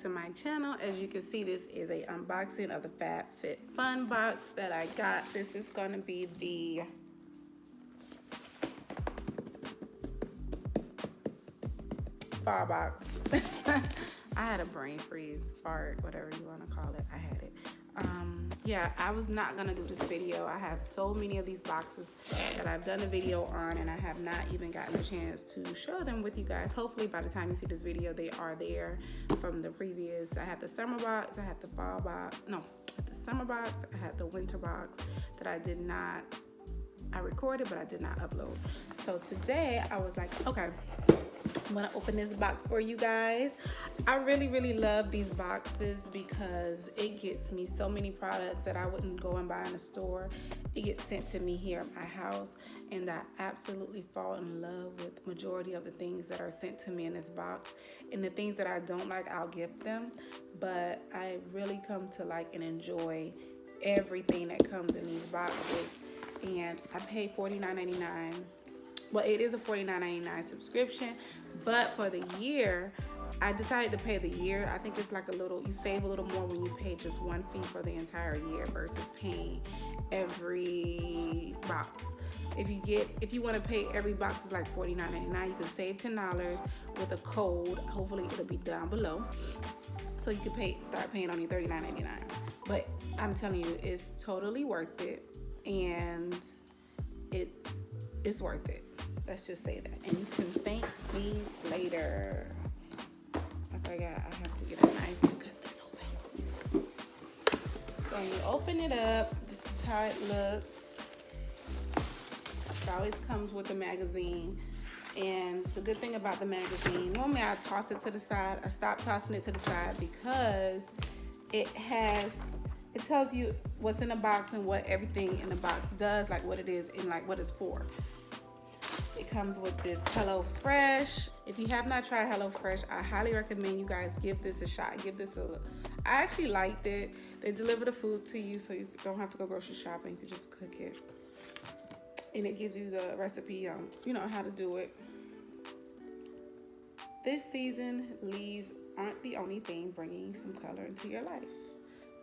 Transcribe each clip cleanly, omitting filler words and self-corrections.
to my channel. As you can see, this is a unboxing of the Fabfitfun box that I got. This is going to be the fall box. I had a brain freeze, fart, whatever you want to call it. I had it. Yeah, I was not gonna do this video. I have so many of these boxes that I've done a video on, and I have not even gotten a chance to show them with you guys. Hopefully by the time you see this video, they are there from the previous. I had the summer box, I had the fall box, no, I had the summer box, I had the winter box that I recorded, but I did not upload. So today I was like, okay, I'm gonna open this box for you guys. I really love these boxes because it gets me so many products that I wouldn't go and buy in a store. It gets sent to me here at my house, and I absolutely fall in love with majority of the things that are sent to me in this box. And the things that I don't like, I'll gift them, but I really come to like and enjoy everything that comes in these boxes. And I paid $49.99. Well, it is a $49.99 subscription, but for the year, I decided to pay the year. I think it's like you save a little more when you pay just one fee for the entire year versus paying every box. If you want to pay every box, it's like $49.99. You can save $10 with a code. Hopefully it'll be down below. So you can start paying only $39.99. But I'm telling you, it's totally worth it, and it's worth it. Let's just say that. And you can thank me later. I forgot I have to get a knife to cut this open. So when you open it up, this is how it looks. It always comes with a magazine. And the good thing about the magazine, normally I toss it to the side. I stopped tossing it to the side because it tells you what's in the box and what everything in the box does, like what it is and like what it's for. It comes with this HelloFresh. If you have not tried HelloFresh, I highly recommend you guys give this a shot. I actually liked it. They deliver the food to you, so you don't have to go grocery shopping. You can just cook it. And it gives you the recipe on, how to do it. This season, leaves aren't the only thing bringing some color into your life.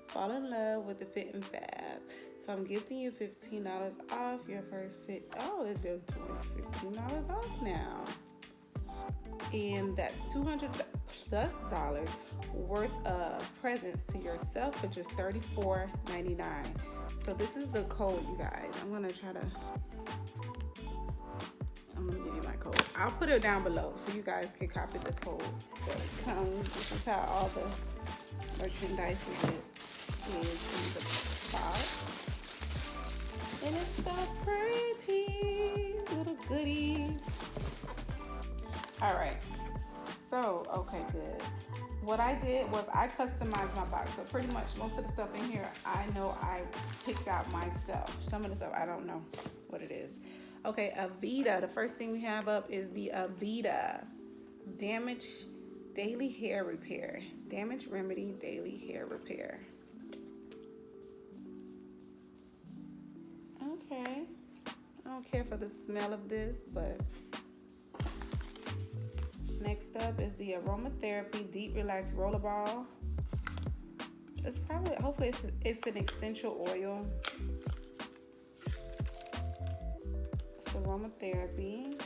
Fall in love with the Fit and Fab. So I'm gifting you $15 off your first fit. Oh, they're doing $15 off now. And that's $200+ worth of presents to yourself for just $34.99. So this is the code, you guys. I'm gonna give you my code. I'll put it down below so you guys can copy the code that it comes. This is how all the merchandise is in the box. And it's so pretty, little goodies. All right, so, okay, good. What I did was I customized my box. So pretty much most of the stuff in here, I know I picked out myself. Some of the stuff, I don't know what it is. Okay, Avita, the first thing we have up is the Avita Damage Daily Hair Repair. Damage Remedy Daily Hair Repair. Okay, I don't care for the smell of this, but next up is the Aromatherapy Deep Relax Rollerball. It's hopefully it's an essential oil. It's Aromatherapy.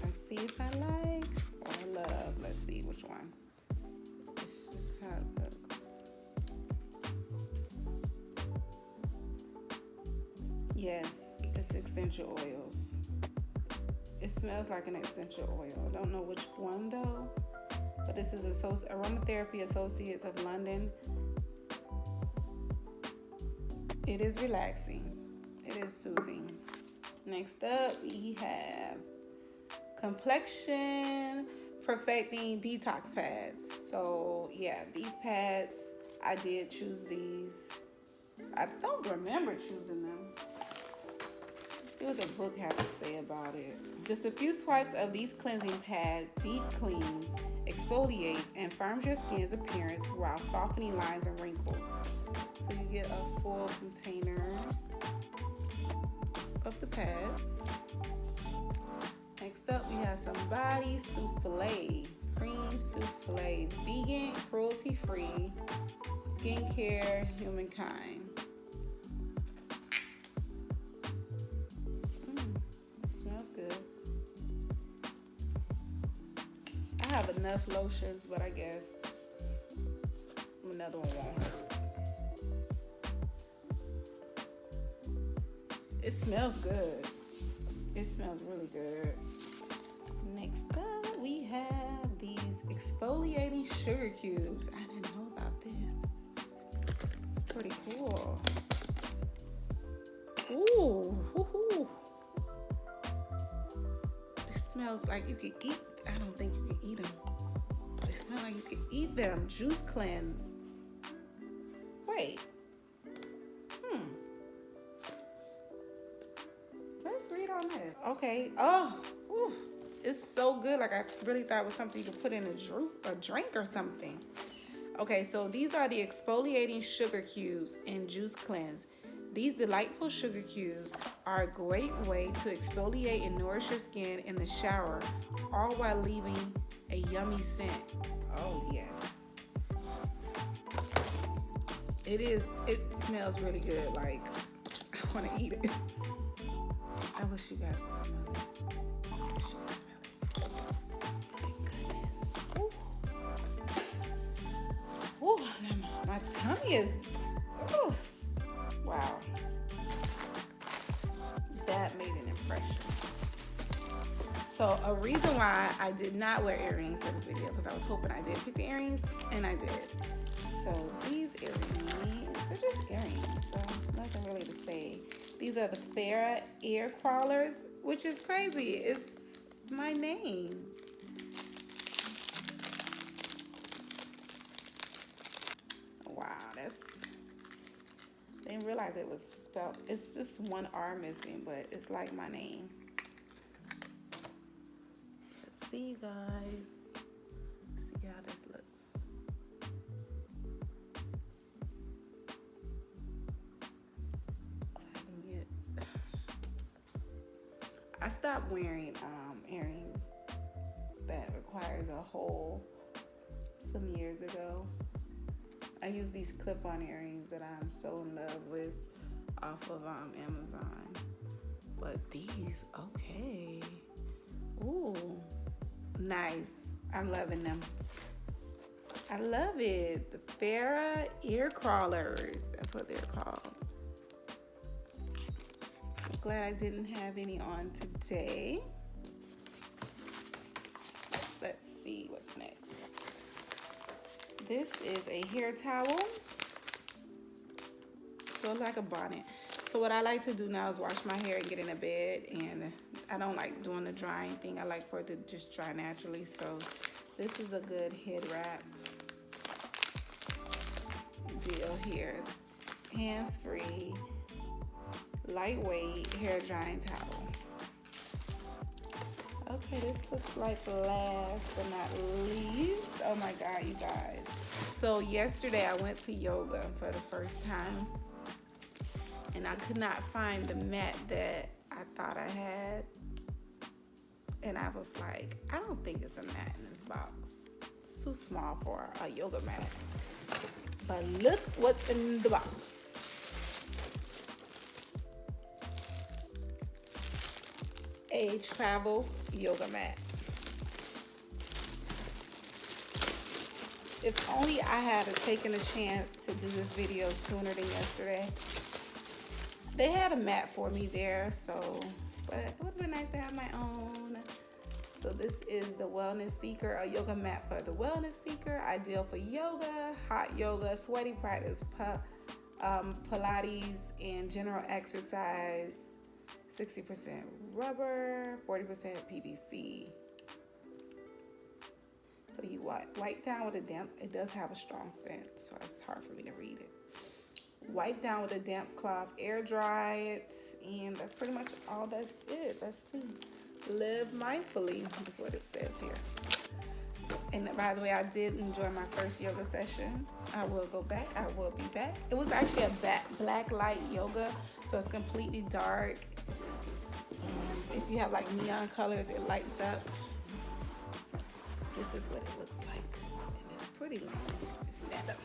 Let's see if I like or I love. Let's see which one. This is how it looks. Yes, it's essential oils. It smells like an essential oil. I don't know which one though, but this is Aromatherapy Associates of London. It is relaxing. It is soothing. Next up, we have Complexion Perfecting Detox Pads. So yeah, these pads, I did choose these. I don't remember choosing them. See what the book has to say about it. Just a few swipes of these cleansing pads deep cleans, exfoliates, and firms your skin's appearance while softening lines and wrinkles. So you get a full container of the pads. Next up, we have some body souffle. cream souffle, vegan, cruelty-free, skincare, humankind. It smells good. I have enough lotions, but I guess another one won't hurt. It smells good. It smells really good. Next up, we have these exfoliating sugar cubes. I didn't know about this. It's pretty cool. Ooh, woohoo. This smells like you could eat. I don't think you can eat them. They smell like you could eat them. Juice cleanse. Wait. Let's read on it. Okay. Oh, ooh. It's so good. Like I really thought it was something you could put in a drink or something. Okay, so these are the exfoliating sugar cubes in Juice Cleanse. These delightful sugar cubes are a great way to exfoliate and nourish your skin in the shower, all while leaving a yummy scent. Oh yes. It smells really good. Like, I want to eat it. I wish you guys could smell this. I wish you could smell it. My goodness. Ooh. Ooh, my tummy is, ooh. Wow. That made an impression. So a reason why I did not wear earrings for this video, because I was hoping I did pick the earrings, and I did. So these earrings, they're just earrings, so nothing really to say. These are the Farrah ear crawlers, which is crazy. It's my name. Wow, didn't realize it was spelled. It's just one R missing, but it's like my name. Let's see, you guys. Let's see how this looks. I stopped wearing earrings that requires a hole some years ago. I use these clip-on earrings that I'm so in love with off of Amazon. But these, okay. Ooh, nice. I'm loving them. I love it. The Farrah ear crawlers. That's what they're called. I'm glad I didn't have any on today. Let's see what's next. This is a hair towel. Feels like a bonnet. So what I like to do now is wash my hair and get in a bed, and I don't like doing the drying thing. I like for it to just dry naturally. So this is a good head wrap deal here. Hands-free, lightweight hair drying towel. Okay, this looks like last but not least. Oh my God, you guys. So yesterday I went to yoga for the first time, and I could not find the mat that I thought I had. And I was like, I don't think it's a mat in this box. It's too small for a yoga mat. But look what's in the box. A travel yoga mat. If only I had taken a chance to do this video sooner than yesterday. They had a mat for me there, so, but it would have been nice to have my own. So this is the Wellness Seeker, a yoga mat for the wellness seeker, ideal for yoga, hot yoga, sweaty practice, Pilates, and general exercise. 60% rubber, 40% PVC. So you wipe down with a damp, it does have a strong scent, so it's hard for me to read it. Wipe down with a damp cloth, air dry it, and that's pretty much all that's it. Let's see. Live mindfully is what it says here. And by the way, I did enjoy my first yoga session. I will go back. I will be back. It was actually a black light yoga, so it's completely dark. And if you have like neon colors, it lights up. this is what it looks like. And it's pretty long. Stand up.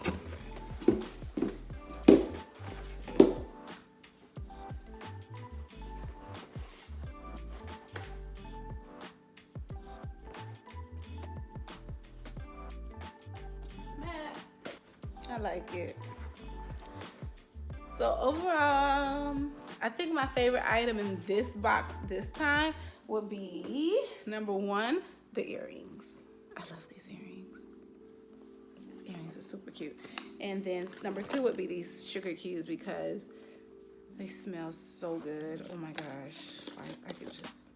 I like it. So overall, I think my favorite item in this box this time would be number one, the earrings. I love these earrings. These earrings are super cute. And then number two would be these sugar cubes because they smell so good. Oh my gosh. I could just,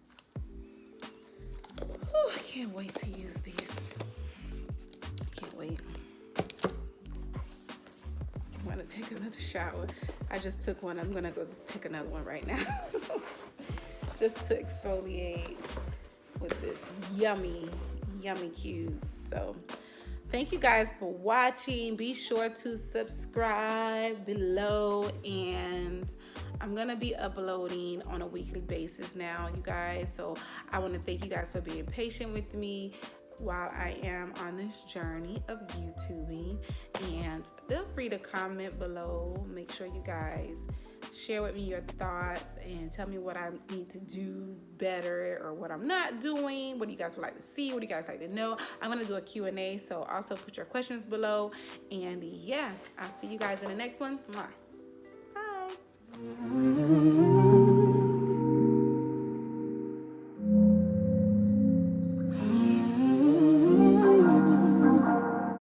oh, I can't wait to use these. Can't wait. I'm gonna take another shower. I just took one. I'm gonna go take another one right now. Just to exfoliate with this yummy, yummy cubes. So thank you guys for watching. Be sure to subscribe below, and I'm gonna be uploading on a weekly basis now, you guys. So I want to thank you guys for being patient with me while I am on this journey of YouTubing. And feel free to comment below. Make sure you guys share with me your thoughts and tell me what I need to do better or what I'm not doing. What do you guys would like to see? What do you guys like to know? I'm going to do a Q&A, so also put your questions below. And yeah, I'll see you guys in the next one. Bye.